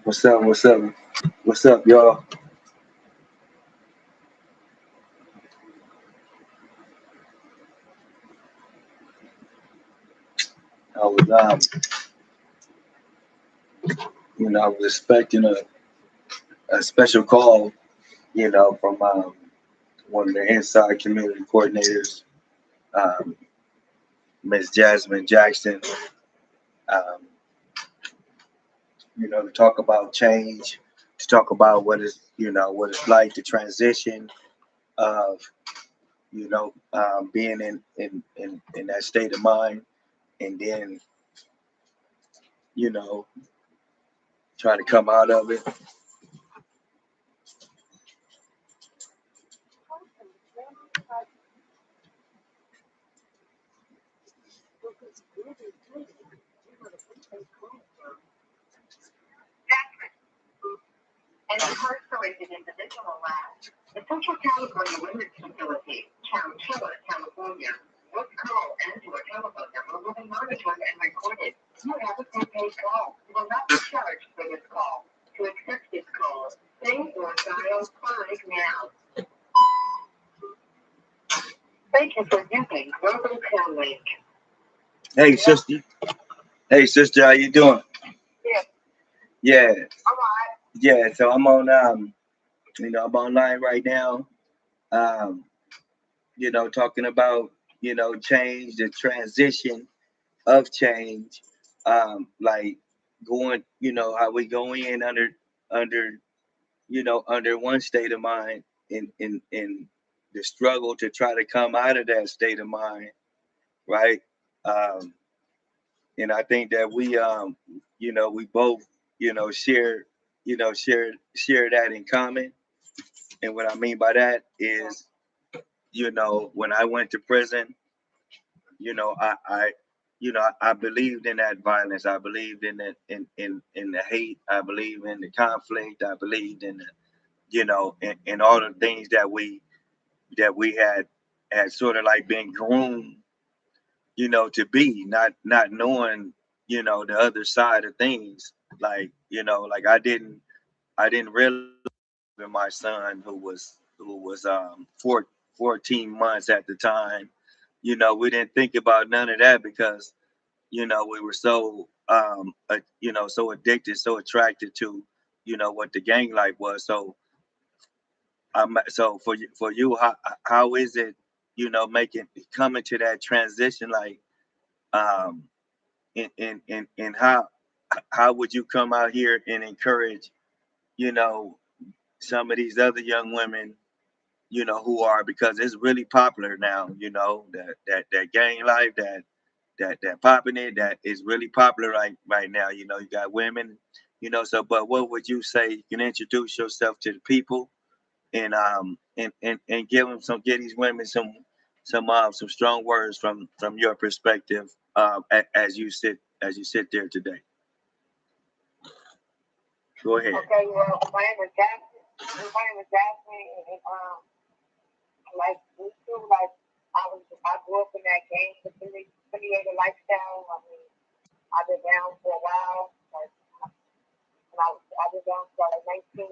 What's up? What's up? What's up, y'all? I was, I was expecting a special call, from one of the inside community coordinators, um, Miss Jazmin Jackson, um, to talk about change, to talk about what it's like to transition of, being in that state of mind, and then, you know, try to come out of it. An incarcerated individual last. The Central California Women's Facility, Chowchilla, California. This call and your telephone number will be monitored and recorded. You have a prepaid call. You will not be charged for this call. To accept this call, say or dial 5 now. Thank you for using Global Link. Hey, sister. Hey, sister, how you doing? Yeah. Yeah. All right. Yeah. So I'm on, I'm online right now. Um, talking about, change, the transition of change, like going, how we go in under, under one state of mind, in the struggle to try to come out of that state of mind, right? Um, and I think that we both, share, share that in common. And what I mean by that is, when I went to prison, I believed in that violence. I believed in it, in the hate. I believe in the conflict. I believed in the, in all the things that we had sort of like been groomed, to be, not knowing, the other side of things. Like, like I didn't realize that my son who was 14 months at the time, we didn't think about none of that because, we were so so addicted, so attracted to, what the gang life was. So so for you, how is it, making coming to that transition, like, um and how would you come out here and encourage, you know some of these other young women, who are, because it's really popular now, that gang life, that popping it, that is really popular right now. You got women, so, but what would you say? You can introduce yourself to the people, and give these women some strong words from your perspective, as you sit there today. Go ahead. Okay, well, my name is Jackson. My name is Jackson, and like we feel like I grew up in that gang affiliated lifestyle. I mean, I've been down for a while. Like, when I've been down for like 19.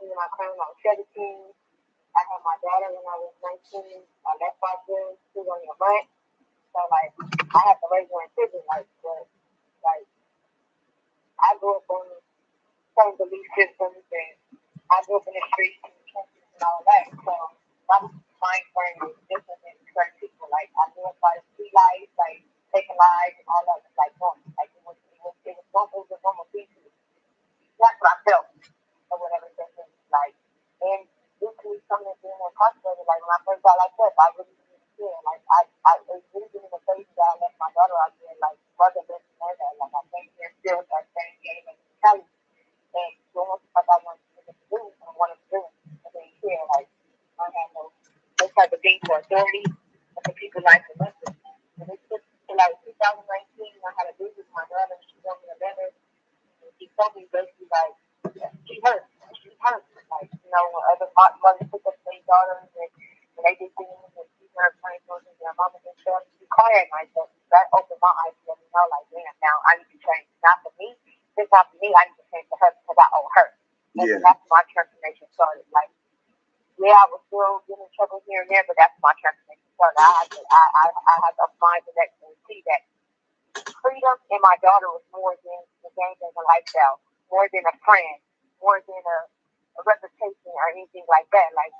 When I came, I was 17. I had my daughter when I was 19. I left my girl. She was only a month. So like, I had to raise her in prison. But like, I grew up on some belief systems, and I grew up in the streets and the trenches and all that. So my mind frame was different than certain people. Like, I grew up by the street life, like taking lives and all that was like normal. Like, it was a normal thing to me. That's what I felt or whatever. Like, and due to something being incarcerated, like when I first got like that, I really didn't care. Like, I it really didn't even phase that I left my daughter out there. Like, mother didn't know that. Like, I came here still with that same game and mentality. And doing what the fuck I wanted to do, I wanted to do. I didn't care. Like, I had no type of thing for authority and for people like the message. And it took to like 2019, I had a visit with my daughter, and she wrote me a letter. And she told me basically like, she hurt. She hurt. Like, when other mothers pick up their daughters and they did things and she's not trying to do their mama and stuff. She cried at myself. That opened my eyes to let me know, like, man, now I need to change. Not for me, just not yeah, I was still getting in trouble here and there, but that's my transformation. So I had to find the next and see that freedom in my daughter was more than the game and the lifestyle, more than a friend, more than a reputation or anything like that. Like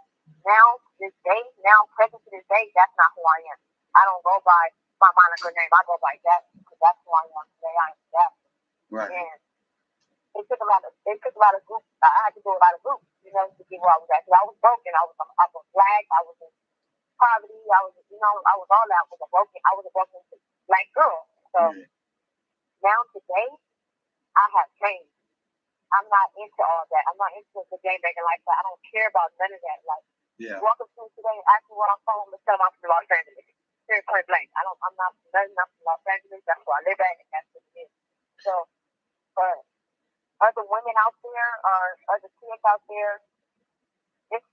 now, this day, now present to this day, that's not who I am. I don't go by my moniker name. I go by that because that's who I am today. I am that. Right. And it took a lot of groups. I had to do a lot of groups, you know, to get where I was at. Because I was broken. I was black. I was in poverty. I was, you know, I was all that. I was a broken black girl. So now today, I have changed. I'm not into all that. I'm not into the game making lifestyle. I don't care about none of that. Like, walk up to me today and ask me what I'm from. Let's tell them I'm from Los Angeles. Period, point blank. I'm not nothing. I'm from Los Angeles. That's where I live at, and that's what it is. So, for other women out there or other kids out there, it's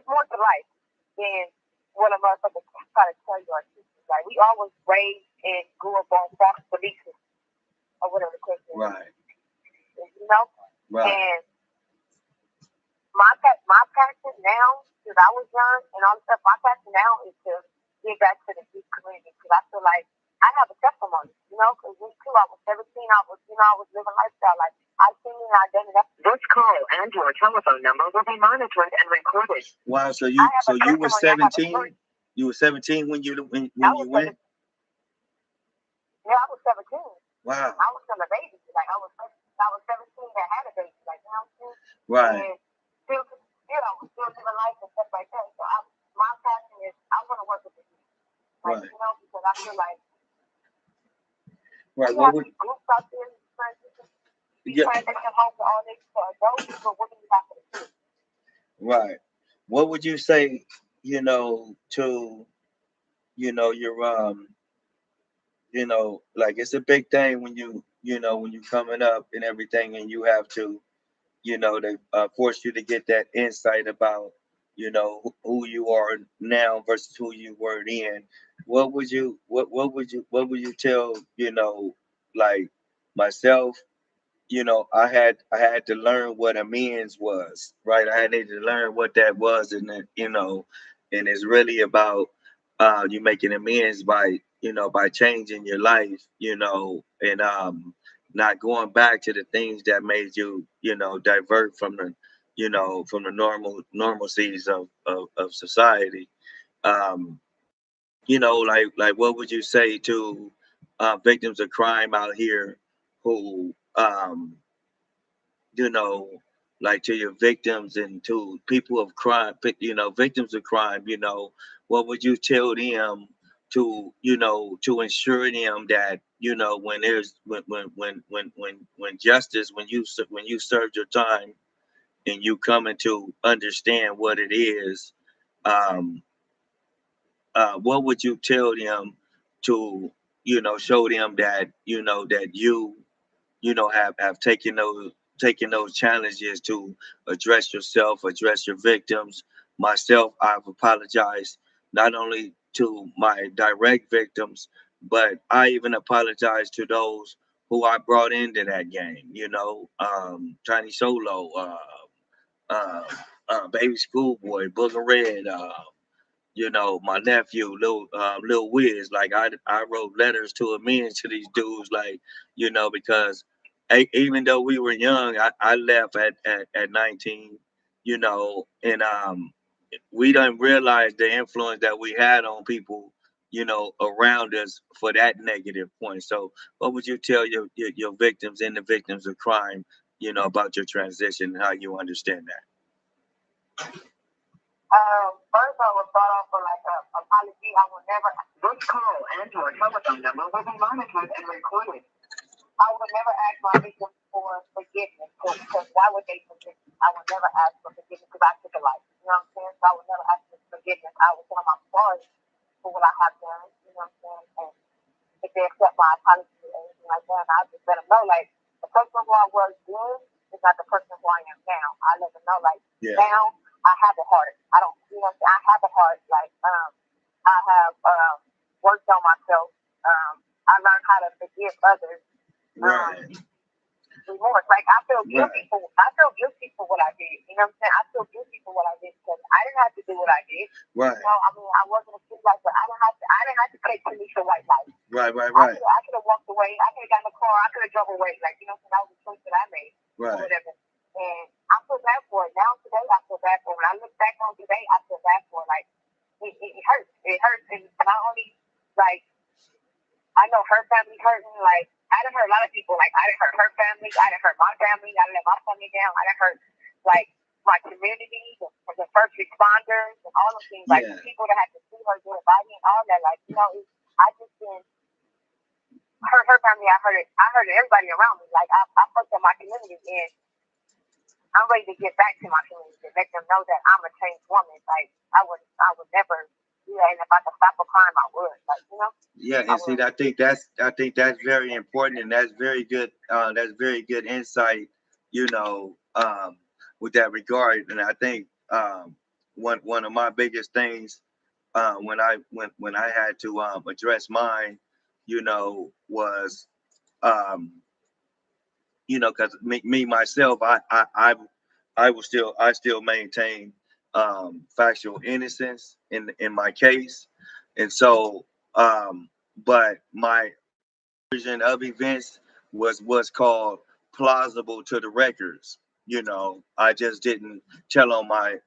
more to life than what a motherfucker try to tell you or teach you. Like, we always raised and grew up on false beliefs or whatever the case is. Right. You know? Right. And my passion now, since I was young and all this stuff, my passion now is to get back to the youth community because I feel like I have a testimony, you know, because me too, I was 17, I was living lifestyle. Like, I seen it, I done it. This call and your telephone number will be monitored and recorded. Wow, so you were 17? You were 17 when you went? Yeah, I was 17. Wow. I was still a baby. Like, I was 17 that had a baby. Like, you know what I'm saying? Right. And still, I was still living life and stuff like that. So my passion is I want to work with the youth. Like, you know, because I feel like right. What would groups out there transition home to all this for adults, but what do you have for the kids? Right. What would you say, you know, to, you know, your you know, like it's a big thing when when you're coming up and everything, and you have to, you know, they force you to get that insight about, you know, who you are now versus who you were then. What would you tell, you know, like myself, you know, I had to learn what amends was, right? I had to learn what that was, and then, you know, and it's really about you making amends by, you know, by changing your life, you know, and not going back to the things that made you, you know, divert from the, you know, from the normalcies of society. Um, you know, like what would you say to victims of crime out here who you know, like to your victims and to people of crime, you know, victims of crime, you know, what would you tell them to, you know, to ensure them that, you know, when there's when justice, when you served your time and you coming to understand what it is, um, what would you tell them to, you know, show them that, you know, that you know, have taken those challenges to address yourself, address your victims. Myself, I've apologized not only to my direct victims, but I even apologize to those who I brought into that game. You know, Tiny Solo, uh, Baby Schoolboy, Booger Red, you know, my nephew, Lil Wiz. Like I wrote letters to amends to these dudes, like, you know, because even though we were young, I left at 19, you know, and we didn't realize the influence that we had on people, you know, around us for that negative point. So what would you tell your victims and the victims of crime, you know, about your transition and how you understand that? First, I will start off with like a apology. I will never. This call and your telephone number will be monitored and recorded. I would never ask my victims for forgiveness because why would they forgive me? I would never ask for forgiveness because I took a life. You know what I'm saying? So I would never ask for forgiveness. I would tell them I'm sorry for what I have done. You know what I'm saying? And if they accept my apology or anything like that, I just let them know like the person who I was then is not the person who I am now. I let them know like now I have a heart. I don't, you know what I'm saying? I have a heart. Like I have worked on myself. I learned how to forgive others. Remorse. Like I feel guilty for what I did. You know what I'm saying? I feel guilty for what I did because I Right. You know, I mean, I wasn't a street life, but I didn't have to take Tanisha White life. Right. I could have walked away. I could have got in the car. I could have drove away. Like, you know, so that was a choice that I made. Right. Or whatever. And I feel bad for it. Now today, I feel bad for it. When I look back on today, I feel bad for it. Like, it hurts. It hurts. And not only, like, I know her family hurting. Like, I done hurt a lot of people. Like, I done hurt her family. I done hurt my family. I done let my family down. I done hurt, like, my community, the first responders, and all of things. Like, the people that had to see her dead body and all that. Like, you know, I just been hurt her family. I hurt everybody around me. Like, I fucked up my community, and I'm ready to get back to my community to let them know that I'm a changed woman. Like, I would never do that. And if I could stop a crime, I would. Like, you know. Yeah, and see, I think that's very important, and that's very good. That's very good insight. You know, with that regard, and I think one of my biggest things when I had to address mine, you know, was you know, because me myself, I still maintain factual innocence in my case, and so but my version of events was what's called plausible to the records. You know, I just didn't tell on my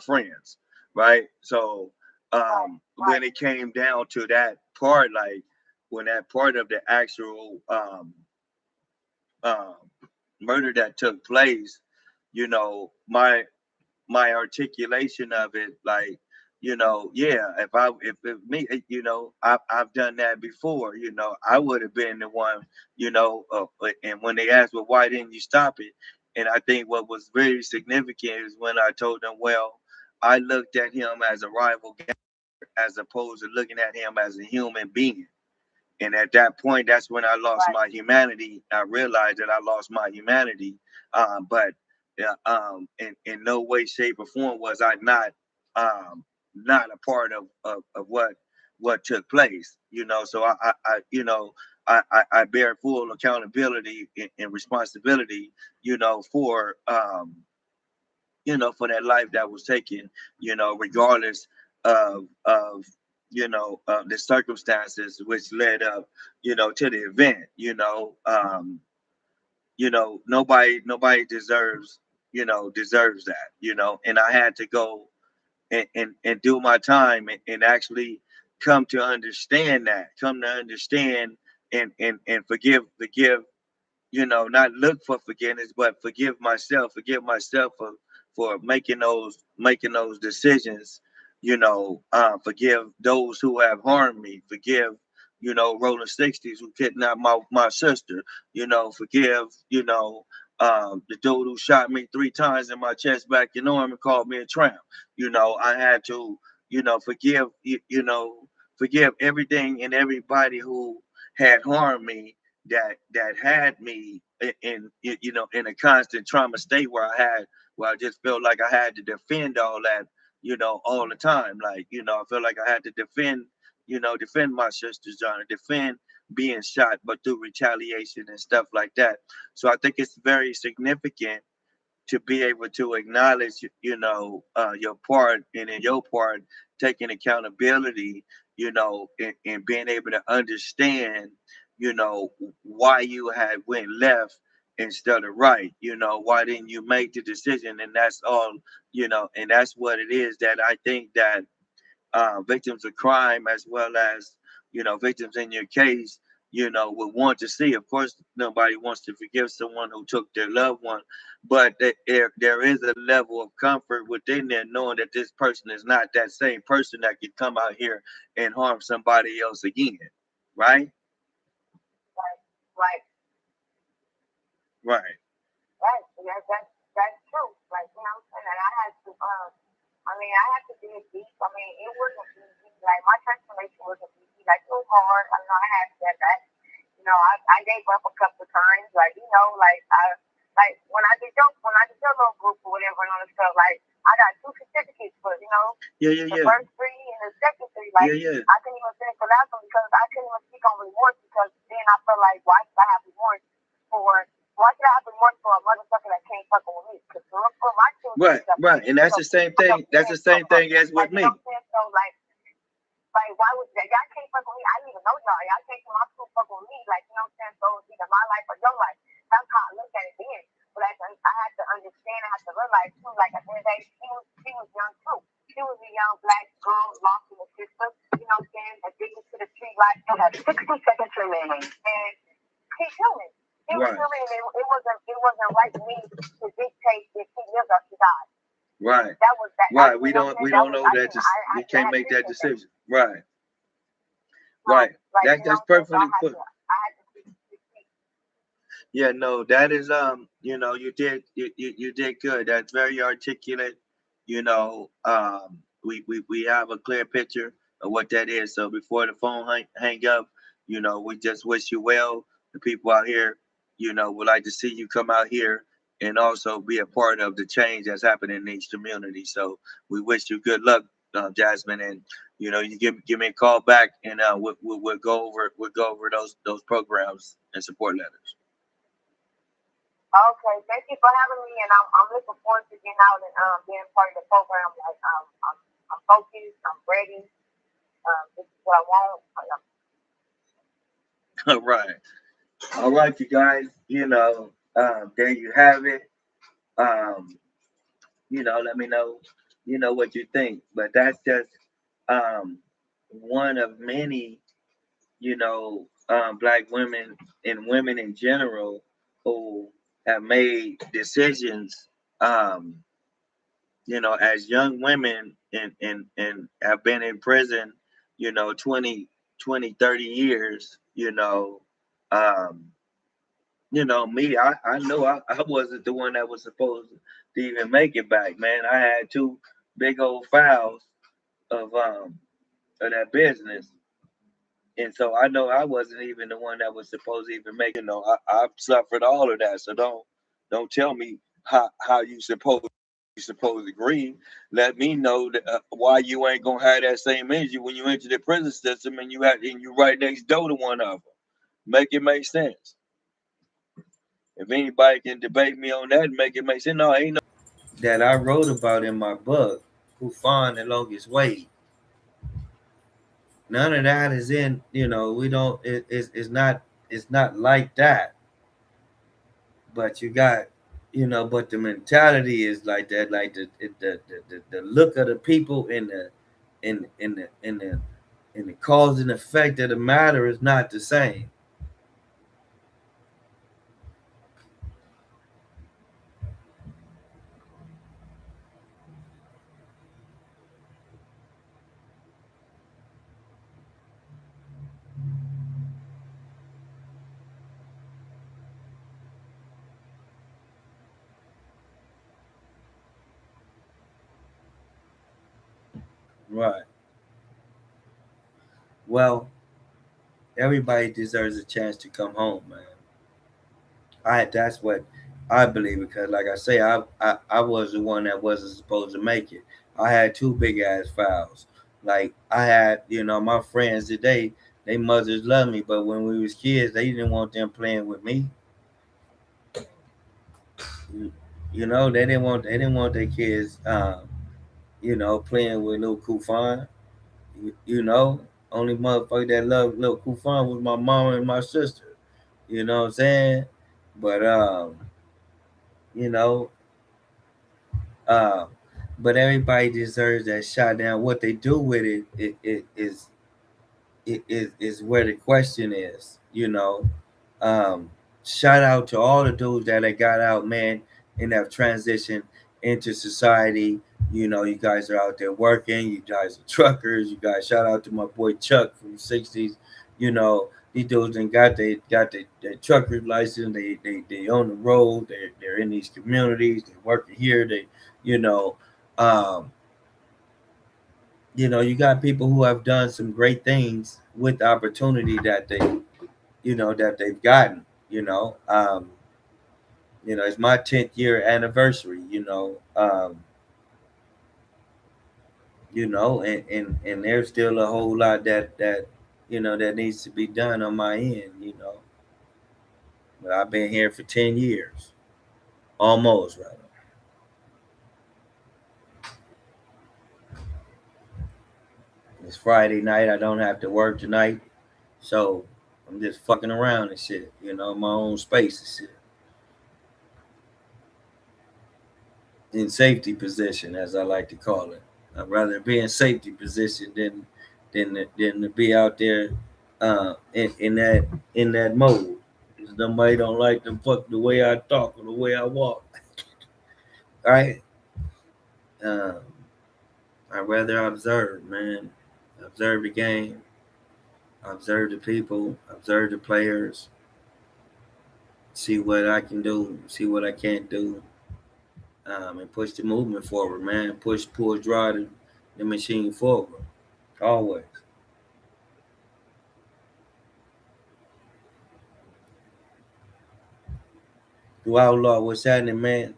friends, right? So when it came down to that part, like when that part of the actual um, murder that took place, you know, my articulation of it, like, you know, yeah, if me, you know, I've done that before, you know, I would have been the one, you know, and when they asked, well, why didn't you stop it? And I think what was very significant is when I told them, well, I looked at him as a rival as opposed to looking at him as a human being. And at that point, that's when I lost my humanity. I realized that I lost my humanity. But in no way, shape, or form was I not a part of what took place. You know, so I you know, I bear full accountability and responsibility. You know, for you know, for that life that was taken. You know, regardless of the circumstances which led up, you know, to the event. You know, nobody deserves that. You know, and I had to go and do my time and actually come to understand and forgive, you know, not look for forgiveness, but forgive myself for making those decisions. You know, forgive those who have harmed me. Forgive, you know, Rolling 60s who kidnapped my sister. You know, forgive, you know, the dude who shot me 3 times in my chest, back and arm, and called me a tramp. You know, I had to, you know, forgive everything and everybody who had harmed me, that had me in you know, in a constant trauma state where I just felt like I had to defend all that, you know, all the time. Like, you know, I felt like I had to defend my sister's honor, defend being shot, but through retaliation and stuff like that. So I think it's very significant to be able to acknowledge, you know, your part, and in your part, taking accountability, you know, and being able to understand, you know, why you had went left instead of right. You know, why didn't you make the decision? And that's all, you know, and that's what it is that I think that victims of crime, as well as, you know, victims in your case, you know, would want to see. Of course, nobody wants to forgive someone who took their loved one, but there is a level of comfort within there, knowing that this person is not that same person that could come out here and harm somebody else again, right? Right. Right. Right. Yeah, that's true. Like, you know what I'm saying? And I had to I mean, I had to dig deep. I mean, it wasn't easy. Like, my transformation wasn't easy. Like, it was hard. I know I had setbacks. You know, I gave up a couple of times. Like, you know, like when I did your little group or whatever and all this stuff, like, I got 2 certificates for, you know, the first 3 and the second 3. Like, I couldn't even finish the last one because I couldn't even speak on remorse, because then I felt like, why should I have remorse for a motherfucker that can't fucking with me? Because for my children, Right. Right, and that's the same thing. That's the same thing as with me. So like, why would y'all can't fuck with me? I didn't even know y'all. Y'all came to my school fuck with me. Like, you know what I'm saying? So it's either my life or your life. That's how I looked at it then. But I had to understand, I had to realize too, like at the end of the day, she was young too. She was a young black girl lost in the system, you know what I'm saying? Addicted to the street life. You have 60 seconds remaining. And she's human. She was human, and it wasn't right for me to dictate if she lives or she dies. Right. That was that. Right. We don't know that. We can't make that decision. Right. Right. That's perfectly put. Yeah. No. That is You did good. That's very articulate. We have a clear picture of what that is. So before the phone hang up, we just wish you well. The people out here, would like to see you come out here and also be a part of the change that's happening in these communities. So we wish you good luck, Jazmin, and you give me a call back, and we'll go over those programs and support letters. Okay, thank you for having me, and I'm looking forward to getting out and being part of the program. Like I'm focused, I'm ready. This is what I want. All right. All right, you guys. There you have it. Um, Let me know, what you think. But that's just one of many, black women and women in general who have made decisions, as young women and have been in prison, 20, 20, 30 years, um, me, I know I wasn't the one that was supposed to even make it back, man. I had two big old files of that business. And so I know I wasn't even the one that was supposed to even make. I've suffered all of that. So don't tell me how you supposed to grieve. Let me know that, why you ain't gonna have that same energy when you enter the prison system and you right next door to one of them. Make it make sense. If anybody can debate me on that, make it make sense. No, ain't no that I wrote about in my book, Who Found the Longest Way. None of that is in. We don't. It's not like that. But you got, but the mentality is like that. Like the look of the people in the cause and effect of the matter is not the same. Right. Well, everybody deserves a chance to come home, man. That's what I believe, because like I say, I was the one that wasn't supposed to make it. I had two big ass files. Like I had, my friends today, they mothers love me, but when we was kids, they didn't want them playing with me. They didn't want their kids, playing with little Kufan. Only motherfucker that loved little Kufan was my mom and my sister. You know what I'm saying? But you know, uh, but everybody deserves that shot. Down. What they do with it is where the question is. Um, Shout out to all the dudes that got out, man, and have transitioned into society. You guys are out there working. You guys are truckers. You guys, shout out to my boy Chuck from the '60s. These dudes and got their trucker license. They on the road. They're in these communities. They're working here. You know, um, you got people who have done some great things with the opportunity that they've gotten. It's my 10th year anniversary. And there's still a whole lot that needs to be done on my end. But I've been here for 10 years, almost, rather. It's Friday night. I don't have to work tonight, so I'm just fucking around and shit. My own space and shit. In safety position, as I like to call it. I'd rather be in safety position than to be out there in that mode. Because nobody don't like the fuck the way I talk or the way I walk. Right? Um, I'd rather observe, man. Observe the game, observe the people, observe the players, see what I can do, see what I can't do, and push the movement forward, man. Push, pull, drive the machine forward. Always. Do outlaw, what's happening, man?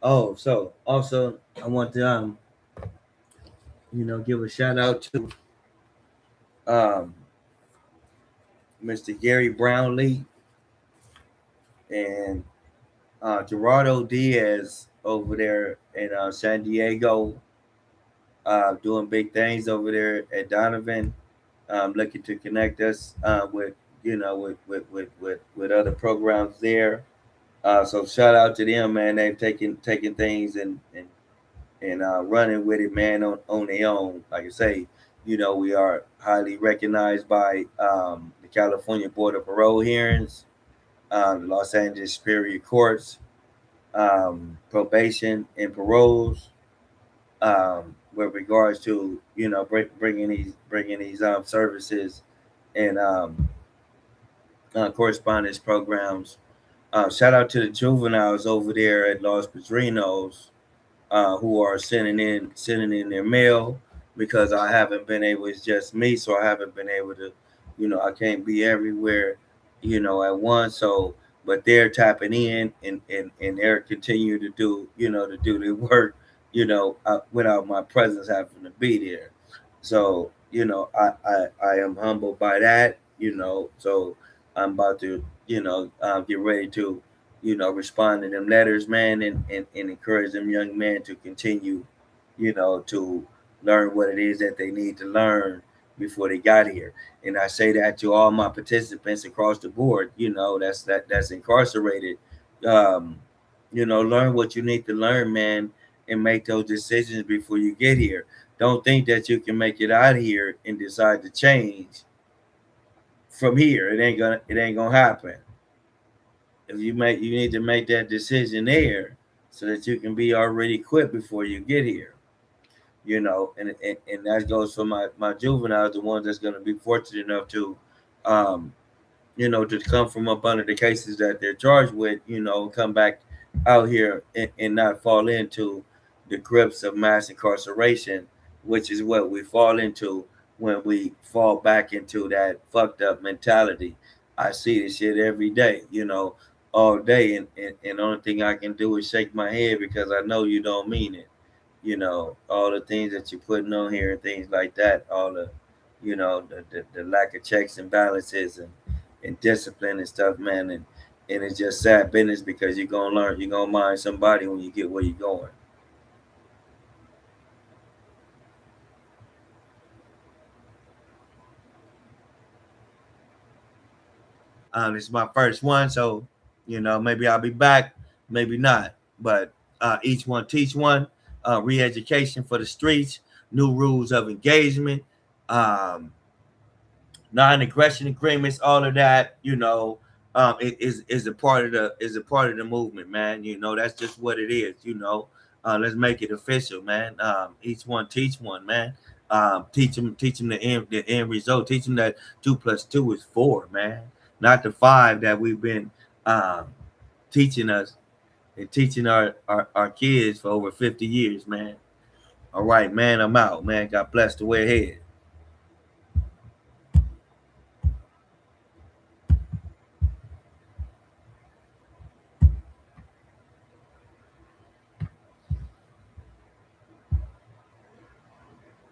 Oh, so also I want to give a shout out to um Mr. Gary Brownlee and Gerardo Diaz over there in San Diego, doing big things over there at Donovan, looking to connect us with with other programs there. So shout out to them, man. They've taken things and running with it, man, on their own. Like I say, we are highly recognized by the California Board of Parole hearings, the Los Angeles Superior Courts, probation and paroles, with regards to bringing these services and correspondence programs. Shout out to the juveniles over there at Los Padrinos, who are sending in their mail, because I haven't been able. It's just me, so I haven't been able to. I can't be everywhere, at once. So, but they're tapping in and they're continuing to do their work, without my presence having to be there. So, I am humbled by that. So I'm about to get ready to respond to them letters, man, and encourage them young men to continue, to learn what it is that they need to learn before they got here. And I say that to all my participants across the board, that's incarcerated. Um, learn what you need to learn, man, and make those decisions before you get here. Don't think that you can make it out of here and decide to change from here. It ain't gonna happen. You need to make that decision there so that you can be already equipped before you get here. And that goes for my juveniles, the ones that's going to be fortunate enough to um to come from up under the cases that they're charged with, come back out here and not fall into the grips of mass incarceration, which is what we fall into when we fall back into that fucked up mentality. I see this shit every day, all day, and the only thing I can do is shake my head because I know you don't mean it. All the things that you're putting on here and things like that, all the lack of checks and balances and discipline and stuff, man. And it's just sad business because you're gonna mind somebody when you get where you're going. This is my first one, so maybe I'll be back, maybe not. But each one teach one. Re-education for the streets, new rules of engagement, um, non-aggression agreements, all of that, is a part of the movement, man. That's just what it is. Let's make it official, man. Each one teach one, man. Teach them the end result. Teach them that 2 plus 2 is 4, man. Not the 5 that we've been um, teaching us and teaching our kids for over 50 years, man. All right, man. I'm out, man. God bless the way ahead.